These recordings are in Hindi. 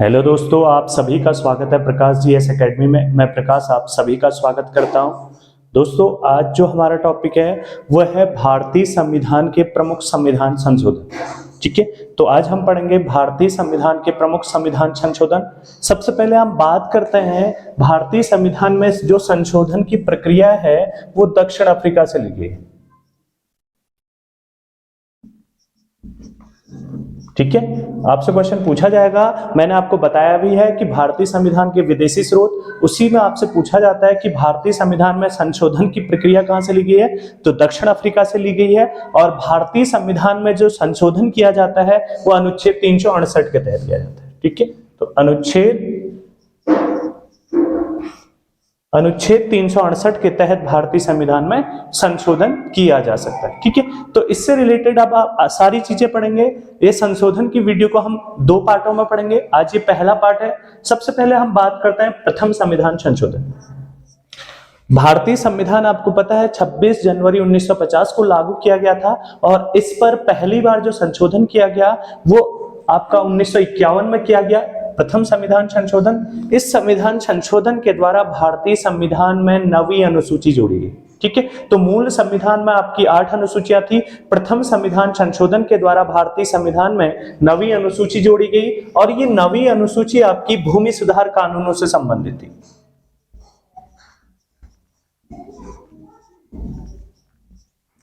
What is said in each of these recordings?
हेलो दोस्तों, आप सभी का स्वागत है प्रकाश जी एस एकेडमी में। मैं प्रकाश आप सभी का स्वागत करता हूं। दोस्तों, आज जो हमारा टॉपिक है वह है भारतीय संविधान के प्रमुख संविधान संशोधन। ठीक है, तो आज हम पढ़ेंगे भारतीय संविधान के प्रमुख संविधान संशोधन। सबसे पहले हम बात करते हैं भारतीय संविधान में जो संशोधन की प्रक्रिया है वो दक्षिण अफ्रीका से ली गई है। ठीक है, आपसे क्वेश्चन पूछा जाएगा। मैंने आपको बताया भी है कि भारतीय संविधान के विदेशी स्रोत, उसी में आपसे पूछा जाता है कि भारतीय संविधान में संशोधन की प्रक्रिया कहां से ली गई है, तो दक्षिण अफ्रीका से ली गई है। और भारतीय संविधान में जो संशोधन किया जाता है वो अनुच्छेद 368 के तहत किया जाता है। ठीक है, तो अनुच्छेद 368 के तहत भारतीय संविधान में संशोधन किया जा सकता है। ठीक है, तो इससे रिलेटेड अब आप सारी चीजें पढ़ेंगे। ये संशोधन की वीडियो को हम दो पार्टों में पढ़ेंगे। आज ये पहला पार्ट है। सबसे पहले हम बात करते हैं प्रथम संविधान संशोधन। भारतीय संविधान आपको पता है 26 जनवरी 1950 को लागू किया गया था और इस पर पहली बार जो संशोधन किया गया वो आपका 1951 में किया गया, प्रथम संविधान संशोधन। इस संविधान संशोधन के द्वारा भारतीय संविधान में नवी अनुसूची जोड़ी गई। ठीक है, तो मूल संविधान में आपकी 8 अनुसूचियां थी। प्रथम संविधान संशोधन के द्वारा भारतीय संविधान में नवी अनुसूची जोड़ी गई और ये नवी अनुसूची आपकी भूमि सुधार कानूनों से संबंधित थी।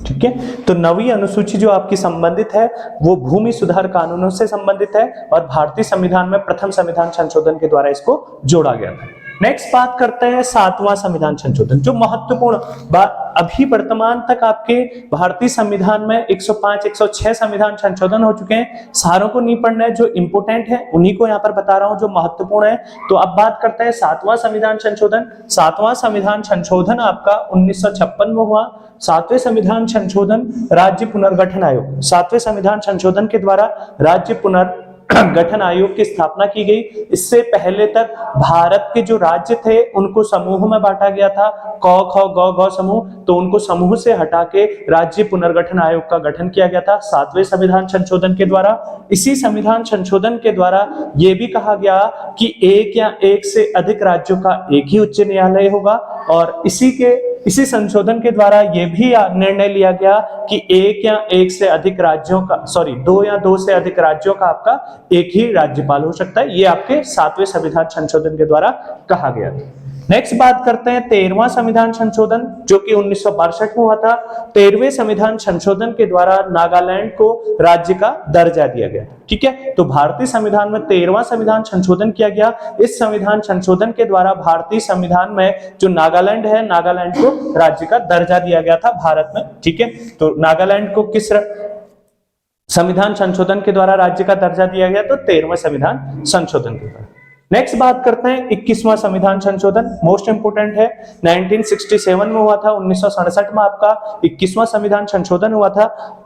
ठीक है, तो नवी अनुसूची जो आपकी संबंधित है वो भूमि सुधार कानूनों से संबंधित है और भारतीय संविधान में प्रथम संविधान संशोधन के द्वारा इसको जोड़ा गया था। नेक्स्ट बात करते हैं 7वां संविधान संशोधन, जो महत्वपूर्ण बात। अभी वर्तमान तक आपके भारतीय संविधान में 105, 106 संविधान संशोधन हो चुके हैं। सारों को नहीं पढ़ना है, जो इंपोर्टेंट है उन्हीं को यहाँ पर बता रहा हूं, जो महत्वपूर्ण है। तो अब बात करते हैं 7वां संविधान संशोधन। 7वां संविधान संशोधन आपका 1956 में हुआ। 7वें संविधान संशोधन राज्य पुनर्गठन आयोग, 7वें संविधान संशोधन के द्वारा राज्य पुनर्गठन आयोग की स्थापना की गई। इससे पहले तक भारत के जो राज्य थे उनको समूह में बांटा गया था, क ख ग घ समूह, तो उनको समूह से हटा के राज्य पुनर्गठन आयोग का गठन किया गया था 7वें संविधान संशोधन के द्वारा। इसी संविधान संशोधन के द्वारा यह भी कहा गया कि एक या एक से अधिक राज्यों का एक ही उच्च न्यायालय होगा और इसी संशोधन के द्वारा यह भी निर्णय लिया गया कि एक या एक से अधिक राज्यों का, दो या दो से अधिक राज्यों का आपका एक ही राज्यपाल हो सकता है। ये आपके 7वें संविधान संशोधन के द्वारा कहा गया। नेक्स्ट बात करते हैं 13वां संविधान संशोधन, जो कि 1962 में हुआ था। 13वें संविधान संशोधन के द्वारा नागालैंड को राज्य का दर्जा दिया गया। ठीक है, तो भारतीय संविधान में 13वां संविधान संशोधन किया गया। इस संविधान संशोधन के द्वारा भारतीय संविधान में जो नागालैंड है, नागालैंड को राज्य का दर्जा दिया गया था भारत में। ठीक है, तो नागालैंड को किस संविधान संशोधन के द्वारा राज्य का दर्जा दिया गया, तो 13वें संविधान संशोधन के द्वारा। नेक्स्ट बात करते हैं 21वां संविधान संशोधन, मोस्ट इंपोर्टेंट है। 1967 में हुआ था। 1967 में आपका 21वां संविधान संशोधन हुआ था।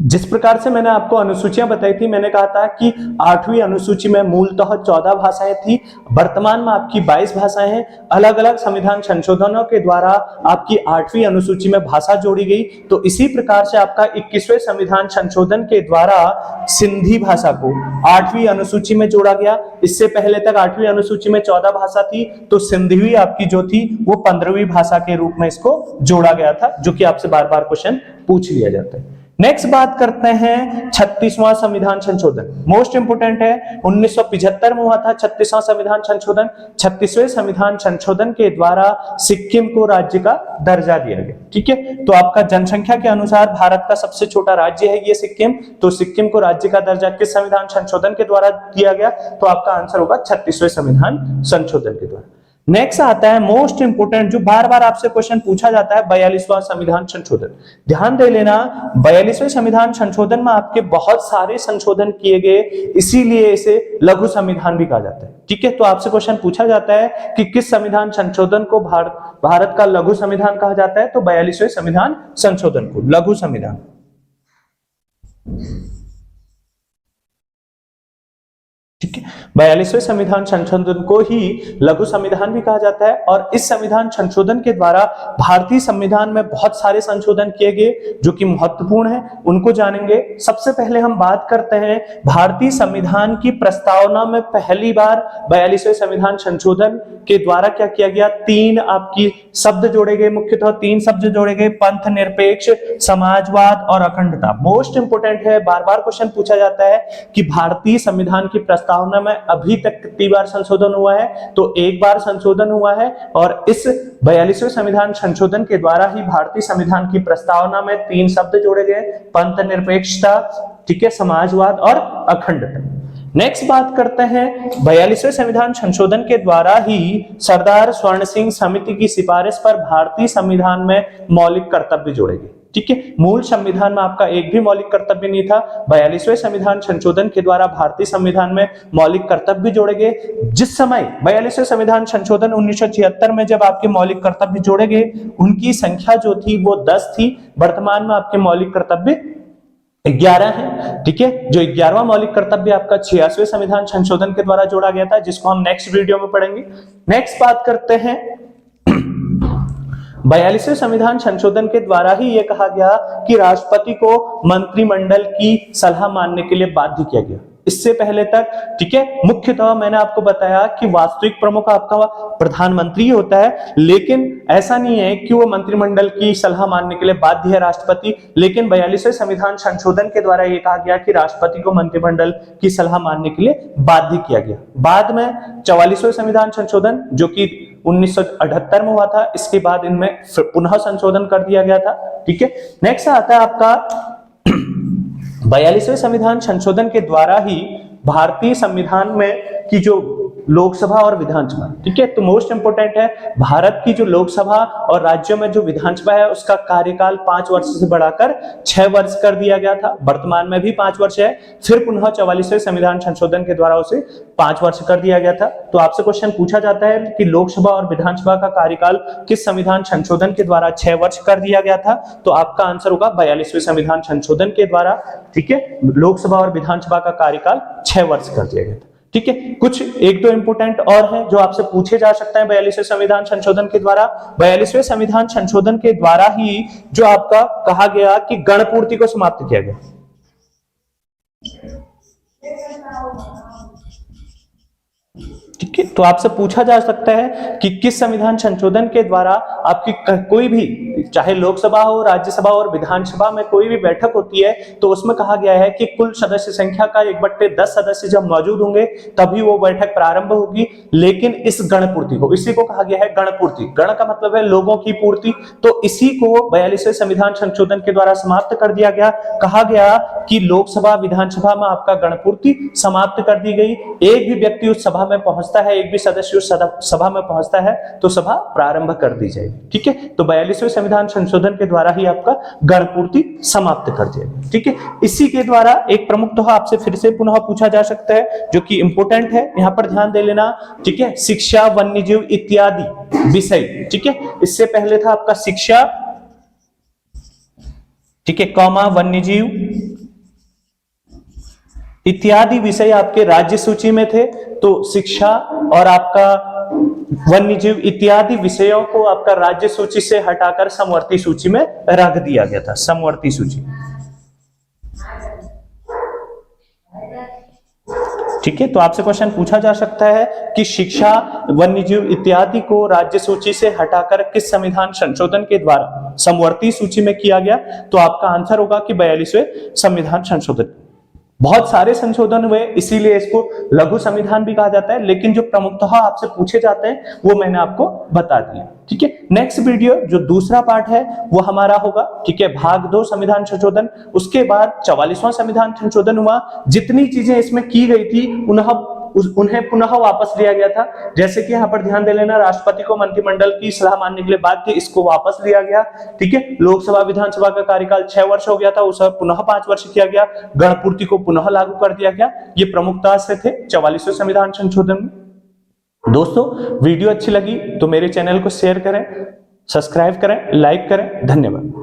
जिस प्रकार से मैंने आपको अनुसूचियां बताई थी, मैंने कहा था कि 8वीं अनुसूची में मूलतः 14 भाषाएं थी, वर्तमान में आपकी 22 भाषाएं हैं। अलग अलग संविधान संशोधनों के द्वारा आपकी 8वीं अनुसूची में भाषा जोड़ी गई। तो इसी प्रकार से आपका 21वें संविधान संशोधन के द्वारा सिंधी भाषा को 8वीं अनुसूची में जोड़ा गया। इससे पहले तक 8वीं अनुसूची में 14 भाषा थी, तो सिंधी आपकी जो थी वो 15वीं भाषा के रूप में इसको जोड़ा गया था, जो कि आपसे बार बार क्वेश्चन पूछ लिया जाता है। नेक्स्ट बात करते हैं 36वां संविधान संशोधन, मोस्ट इंपोर्टेंट है। 1975 में हुआ था 36वां संविधान संशोधन। 36वें संविधान संशोधन के द्वारा सिक्किम को राज्य का दर्जा दिया गया। ठीक है, तो आपका जनसंख्या के अनुसार भारत का सबसे छोटा राज्य है ये सिक्किम, तो सिक्किम को राज्य का दर्जा किस संविधान संशोधन के द्वारा दिया गया, तो आपका आंसर होगा 36वें संविधान संशोधन के द्वारा। नेक्स्ट आता है मोस्ट इंपोर्टेंट, जो बार बार आपसे क्वेश्चन पूछा जाता है, 42वां संविधान संशोधन। ध्यान दे लेना, 42वें संविधान संशोधन में आपके बहुत सारे संशोधन किए गए, इसीलिए इसे लघु संविधान भी कहा जाता है। ठीक है, तो आपसे क्वेश्चन पूछा जाता है कि किस संविधान संशोधन को भारत का लघु संविधान कहा जाता है, तो 42वें संविधान संशोधन को लघु संविधान। ठीक है, 42वें संविधान संशोधन को ही लघु संविधान भी कहा जाता है और इस संविधान संशोधन के द्वारा भारतीय संविधान में बहुत सारे संशोधन किए गए जो कि महत्वपूर्ण है, उनको जानेंगे। सबसे पहले हम बात करते हैं भारतीय संविधान की प्रस्तावना में पहली बार 42वें संविधान संशोधन के द्वारा क्या किया गया, 3 आपकी शब्द जोड़े गए, मुख्यतः 3 शब्द जोड़े गए, पंथ निरपेक्ष, समाजवाद और अखंडता। मोस्ट इंपोर्टेंट है, बार बार क्वेश्चन पूछा जाता है कि भारतीय संविधान की प्रस्तावना में अभी तक कितनी बार संशोधन हुआ है, तो एक बार संशोधन हुआ है और इस 42वें संविधान संशोधन के द्वारा ही भारतीय संविधान की प्रस्तावना में 3 शब्द जोड़े गए, पंथ निरपेक्षता, ठीक है, समाजवाद और अखंडता। नेक्स्ट बात करते हैं 42वें संविधान संशोधन के द्वारा ही सरदार स्वर्ण सिंह समिति की सिफारिश पर भारतीय संविधान में मौलिक कर्तव्य जोड़े गए। ठीक है, मूल संविधान में आपका एक भी मौलिक कर्तव्य नहीं था, 42वें संविधान संशोधन के द्वारा भारतीय संविधान में मौलिक कर्तव्य जोड़े गए। जिस समय 42वें संविधान संशोधन 1976 में जब आपके मौलिक कर्तव्य जोड़े गए, उनकी संख्या जो थी वो 10 थी। वर्तमान में आपके मौलिक कर्तव्य 11 है। ठीक है, जो 11वां मौलिक कर्तव्य आपका 86वें संविधान संशोधन के द्वारा जोड़ा गया था, जिसको हम नेक्स्ट वीडियो में पढ़ेंगे। नेक्स्ट बात करते हैं 42वें संविधान संशोधन के द्वारा ही यह कहा गया कि राष्ट्रपति को मंत्रिमंडल की सलाह मानने के लिए बाध्य किया गया। इससे पहले तक, ठीक है, मुख्यतः मैंने आपको बताया कि वास्तविक प्रमुख आपका प्रधानमंत्री होता है, लेकिन ऐसा नहीं है कि वो मंत्रिमंडल की सलाह मानने के लिए बाध्य है राष्ट्रपति। लेकिन 42वें संविधान संशोधन के द्वारा ये कहा गया कि राष्ट्रपति को मंत्रिमंडल की सलाह मानने के लिए बाध्य किया गया। बाद में 44वें संविधान संशोधन जो कि 1978 में हुआ था, इसके बाद इनमें पुनः संशोधन कर दिया गया था। ठीक है, नेक्स्ट आता है आपका 42वें संविधान संशोधन के द्वारा ही भारतीय संविधान में की जो लोकसभा और विधानसभा, ठीक है, तो मोस्ट इंपोर्टेंट है, भारत की जो लोकसभा और राज्यों में जो विधानसभा है उसका कार्यकाल 5 वर्ष से बढ़ाकर 6 वर्ष कर दिया गया था। वर्तमान में भी 5 वर्ष है, फिर पुनः 44वें संविधान संशोधन के द्वारा उसे 5 वर्ष कर दिया गया था। तो आपसे क्वेश्चन पूछा जाता है कि लोकसभा और विधानसभा का कार्यकाल किस संविधान संशोधन के द्वारा 6 वर्ष कर दिया गया था, तो आपका आंसर होगा 42वें संविधान संशोधन के द्वारा। ठीक है, लोकसभा और विधानसभा का कार्यकाल 6 वर्ष कर दिया गया था। ठीक है, कुछ 1-2 इंपोर्टेंट और हैं जो आपसे पूछे जा सकते हैं 42वें संविधान संशोधन के द्वारा। 42वें संविधान संशोधन के द्वारा ही जो आपका कहा गया कि गणपूर्ति को समाप्त किया गया। ठीक है, तो आपसे पूछा जा सकता है कि किस संविधान संशोधन के द्वारा आपकी कोई भी, चाहे लोकसभा हो, राज्यसभा और विधानसभा में कोई भी बैठक होती है, तो उसमें कहा गया है कि कुल सदस्य संख्या का 1/10 सदस्य जब मौजूद होंगे तभी वो बैठक प्रारंभ होगी। लेकिन इस गणपूर्ति को, इसी को कहा गया है गणपूर्ति। गण का मतलब है लोगों की पूर्ति, तो इसी को 42वें संविधान संशोधन के द्वारा समाप्त कर दिया गया। कहा गया कि लोकसभा विधानसभा में आपका गणपूर्ति समाप्त कर दी गई। एक भी व्यक्ति उस सभा में पहुंचता है, एक भी सदस्य उस सभा में पहुंचता है तो सभा प्रारंभ कर दी जाएगी। ठीक है, तो 42वें संविधान संशोधन के द्वारा ही आपका गणपूर्ति समाप्त कर दिया गया। ठीक है, इसी के द्वारा एक प्रमुख दोहा आपसे फिर से पुनः पूछा जा सकता है जो कि इंपोर्टेंट है, यहां पर ध्यान दे लेना। ठीक है, शिक्षा, वन्यजीव इत्यादि विषय। ठीक है, इससे पहले था आपका शिक्षा, ठीक है, कौमा, वन्यजीव इत्यादि विषय आपके राज्य सूची में थे, तो शिक्षा और आपका वन्यजीव इत्यादि विषयों को आपका राज्य सूची से हटाकर समवर्ती सूची में रख दिया गया था, समवर्ती सूची। ठीक है, तो आपसे क्वेश्चन पूछा जा सकता है कि शिक्षा, वन्यजीव इत्यादि को राज्य सूची से हटाकर किस संविधान संशोधन के द्वारा समवर्ती सूची में किया गया, तो आपका आंसर होगा कि 42वें संविधान संशोधन। बहुत सारे संशोधन हुए, इसीलिए इसको लघु संविधान भी कहा जाता है, लेकिन जो प्रमुखतः आपसे पूछे जाते हैं वो मैंने आपको बता दिया। ठीक है, नेक्स्ट वीडियो जो दूसरा पार्ट है वो हमारा होगा, ठीक है, भाग 2 संविधान संशोधन। उसके बाद 44वां संविधान संशोधन हुआ। जितनी चीजें इसमें की गई थी उन्हें पुनः वापस लिया गया था। जैसे कि यहाँ पर ध्यान दे लेना, राष्ट्रपति को मंत्रिमंडल की सलाह मानने के लिए बाध्य, इसको वापस लिया गया। ठीक है, लोकसभा विधानसभा का कार्यकाल 6 वर्ष हो गया था, उसे पुनः 5 वर्ष किया गया। गणपूर्ति को पुनः लागू कर दिया गया। ये प्रमुखता से थे 44वें संविधान संशोधन में। दोस्तों, वीडियो अच्छी लगी तो मेरे चैनल को शेयर करें, सब्सक्राइब करें, लाइक करें। धन्यवाद।